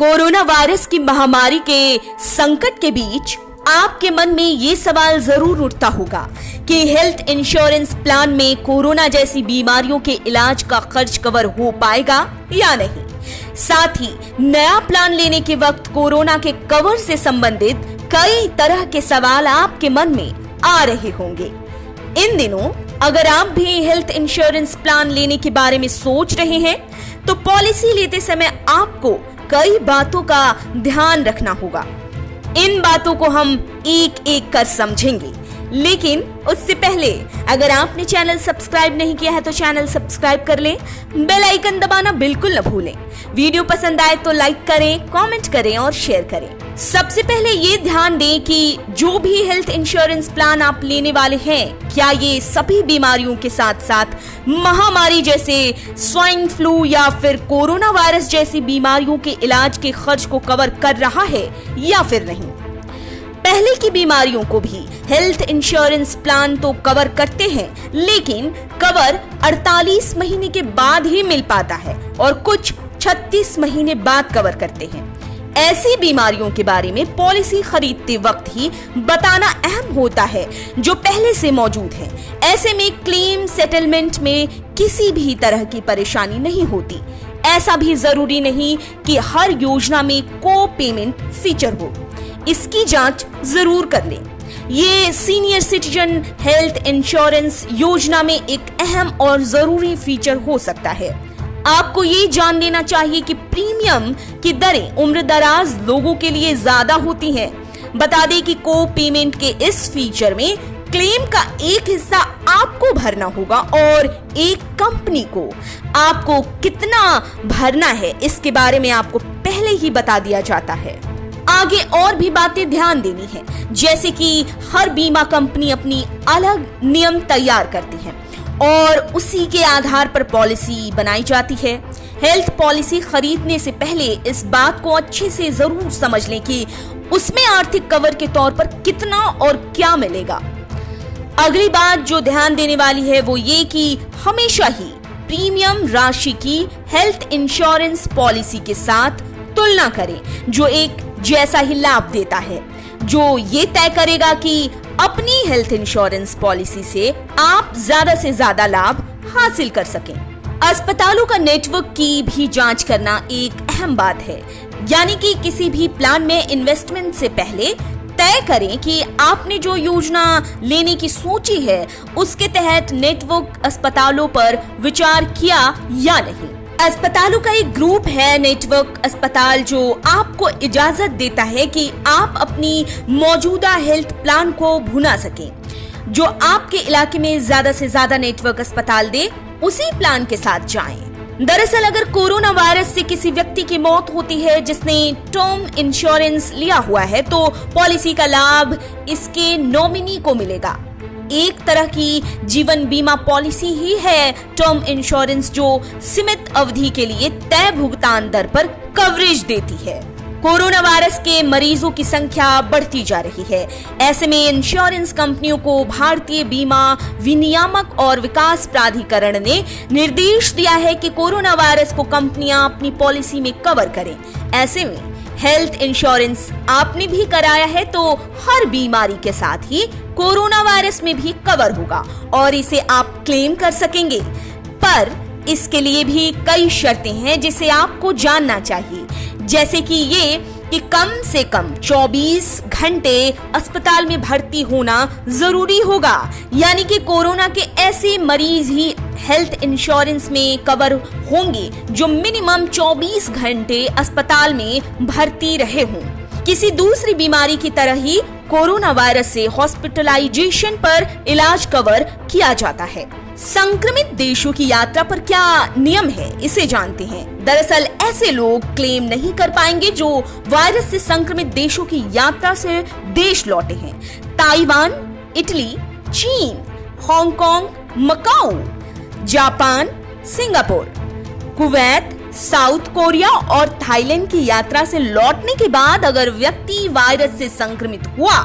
Corona virus की महामारी के संकट के बीच आपके मन में ये सवाल जरूर उठता होगा कि हेल्थ इंश्योरेंस प्लान में कोरोना जैसी बीमारियों के इलाज का खर्च कवर हो पाएगा या नहीं। साथ ही नया प्लान लेने के वक्त कोरोना के कवर से संबंधित कई तरह के सवाल आपके मन में आ रहे होंगे। इन दिनों अगर आप भी हेल्थ इंश्योरेंस प्लान लेने के बारे में सोच रहे हैं तो पॉलिसी लेते समय आपको कई बातों का ध्यान रखना होगा। इन बातों को हम एक एक कर समझेंगे, लेकिन उससे पहले अगर आपने चैनल सब्सक्राइब नहीं किया है तो चैनल सब्सक्राइब कर लें, बेल आइकन दबाना बिल्कुल न भूलें। वीडियो पसंद आए तो लाइक करें, कमेंट करें और शेयर करें। सबसे पहले ये ध्यान दें कि जो भी हेल्थ इंश्योरेंस प्लान आप लेने वाले हैं, क्या ये सभी बीमारियों के साथ साथ महामारी जैसे स्वाइन फ्लू या फिर कोरोना वायरस जैसी बीमारियों के इलाज के खर्च को कवर कर रहा है या फिर नहीं। पहले की बीमारियों को भी हेल्थ इंश्योरेंस प्लान तो कवर करते हैं, लेकिन कवर 48 महीने के बाद ही मिल पाता है और कुछ 36 महीने बाद कवर करते हैं। ऐसी बीमारियों के बारे में पॉलिसी खरीदते वक्त ही बताना अहम होता है जो पहले से मौजूद है। ऐसे में क्लेम सेटलमेंट में किसी भी तरह की परेशानी नहीं होती। ऐसा भी जरूरी नहीं कि हर योजना में को पेमेंट फीचर हो, इसकी जांच जरूर कर लें। ये सीनियर सिटीजन हेल्थ इंश्योरेंस योजना में एक अहम और जरूरी फीचर हो सकता है। आपको ये जान लेना चाहिए कि प्रीमियम की दरें उम्र दराज लोगों के लिए ज्यादा होती हैं। बता दें कि को पेमेंट के इस फीचर में क्लेम का एक हिस्सा आपको भरना होगा और एक कंपनी को आपको कितना भरना है इसके बारे में आपको पहले ही बता दिया जाता है। आगे और भी बातें ध्यान देनी है, जैसे कि हर बीमा कंपनी अपनी अलग नियम तैयार करती है और उसी के आधार पर पॉलिसी बनाई जाती है। हेल्थ पॉलिसी खरीदने से पहले इस बात को अच्छे से जरूर समझ लें कि उसमें आर्थिक कवर के तौर पर कितना और क्या मिलेगा। अगली बात जो ध्यान देने वाली है वो ये कि हमेशा ही प्रीमियम राशि की हेल्थ इंश्योरेंस पॉलिसी के साथ तुलना करें जो एक जैसा ही लाभ देता है, जो ये तय करेगा कि अपनी हेल्थ इंश्योरेंस पॉलिसी से आप ज्यादा से ज्यादा लाभ हासिल कर सकें। अस्पतालों का नेटवर्क की भी जांच करना एक अहम बात है, यानी कि किसी भी प्लान में इन्वेस्टमेंट से पहले तय करें कि आपने जो योजना लेने की सोची है उसके तहत नेटवर्क अस्पतालों पर विचार किया या नहीं। अस्पतालों का एक ग्रुप है नेटवर्क अस्पताल जो आपको इजाजत देता है कि आप अपनी मौजूदा हेल्थ प्लान को भुना सकें। जो आपके इलाके में ज्यादा से ज्यादा नेटवर्क अस्पताल दे उसी प्लान के साथ जाएं। दरअसल अगर कोरोना वायरस से किसी व्यक्ति की मौत होती है जिसने टर्म इंश्योरेंस लिया हुआ है तो पॉलिसी का लाभ इसके नॉमिनी को मिलेगा। एक तरह की जीवन बीमा पॉलिसी ही है टर्म इंश्योरेंस जो सीमित अवधि के लिए तय भुगतान दर पर कवरेज देती है। कोरोना वायरस के मरीजों की संख्या बढ़ती जा रही है। ऐसे में इंश्योरेंस कंपनियों को भारतीय बीमा विनियामक और विकास प्राधिकरण ने निर्देश दिया है कि कोरोना वायरस को कंपनियां अपनी पॉलिसी में कवर करें। ऐसे में हेल्थ इंश्योरेंस आपने भी कराया है तो हर बीमारी के साथ ही कोरोना वायरस में भी कवर होगा और इसे आप क्लेम कर सकेंगे। पर इसके लिए भी कई शर्तें हैं जिसे आपको जानना चाहिए, जैसे कि ये कि कम से कम 24 घंटे अस्पताल में भर्ती होना जरूरी होगा, यानी कि कोरोना के ऐसे मरीज ही हेल्थ इंश्योरेंस में कवर होंगे जो मिनिमम 24 घंटे अस्पताल में भर्ती रहे हों। किसी दूसरी बीमारी की तरह ही कोरोना वायरस से हॉस्पिटलाइजेशन पर इलाज कवर किया जाता है। संक्रमित देशों की यात्रा पर क्या नियम है इसे जानते हैं। दरअसल ऐसे लोग क्लेम नहीं कर पाएंगे जो वायरस से संक्रमित देशों की यात्रा से देश लौटे हैं। ताइवान, इटली, चीन, Hong Kong, Macau, Japan, Singapore, Kuwait, south Korea और थाईलैंड की यात्रा से लौटने के बाद अगर व्यक्ति वायरस से संक्रमित हुआ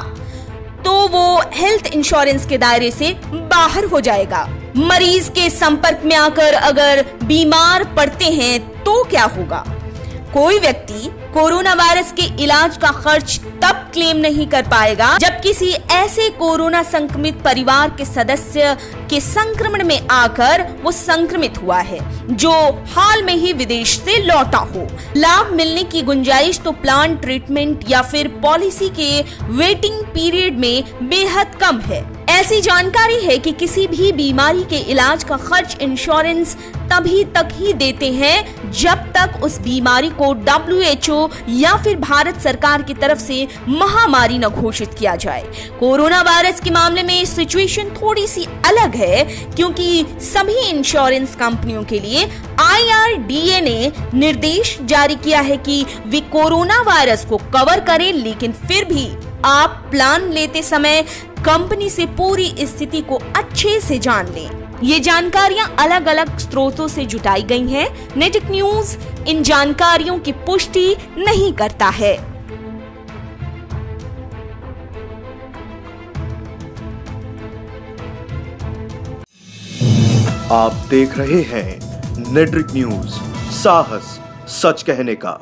तो वो हेल्थ इंश्योरेंस के दायरे से बाहर हो जाएगा। मरीज के संपर्क में आकर अगर बीमार पड़ते हैं तो क्या होगा? कोई व्यक्ति कोरोना वायरस के इलाज का खर्च तब क्लेम नहीं कर पाएगा जब किसी ऐसे कोरोना संक्रमित परिवार के सदस्य के संक्रमण में आकर वो संक्रमित हुआ है जो हाल में ही विदेश से लौटा हो। लाभ मिलने की गुंजाइश तो प्लान, ट्रीटमेंट या फिर पॉलिसी के वेटिंग पीरियड में बेहद कम है। ऐसी जानकारी है कि किसी भी बीमारी के इलाज का खर्च इंश्योरेंस तभी तक ही देते हैं जब तक उस बीमारी को WHO या फिर भारत सरकार की तरफ से महामारी न घोषित किया जाए। कोरोना वायरस के मामले में सिचुएशन थोड़ी सी अलग है क्योंकि सभी इंश्योरेंस कंपनियों के लिए IRDA ने निर्देश जारी किया है कि वे कोरोना वायरस को कवर करें, लेकिन फिर भी आप प्लान लेते समय कंपनी से पूरी स्थिति को अच्छे से जान लें। ये जानकारियां अलग अलग स्रोतों से जुटाई गई हैं। नेटिक न्यूज इन जानकारियों की पुष्टि नहीं करता है। आप देख रहे हैं नेटिक न्यूज, साहस सच कहने का।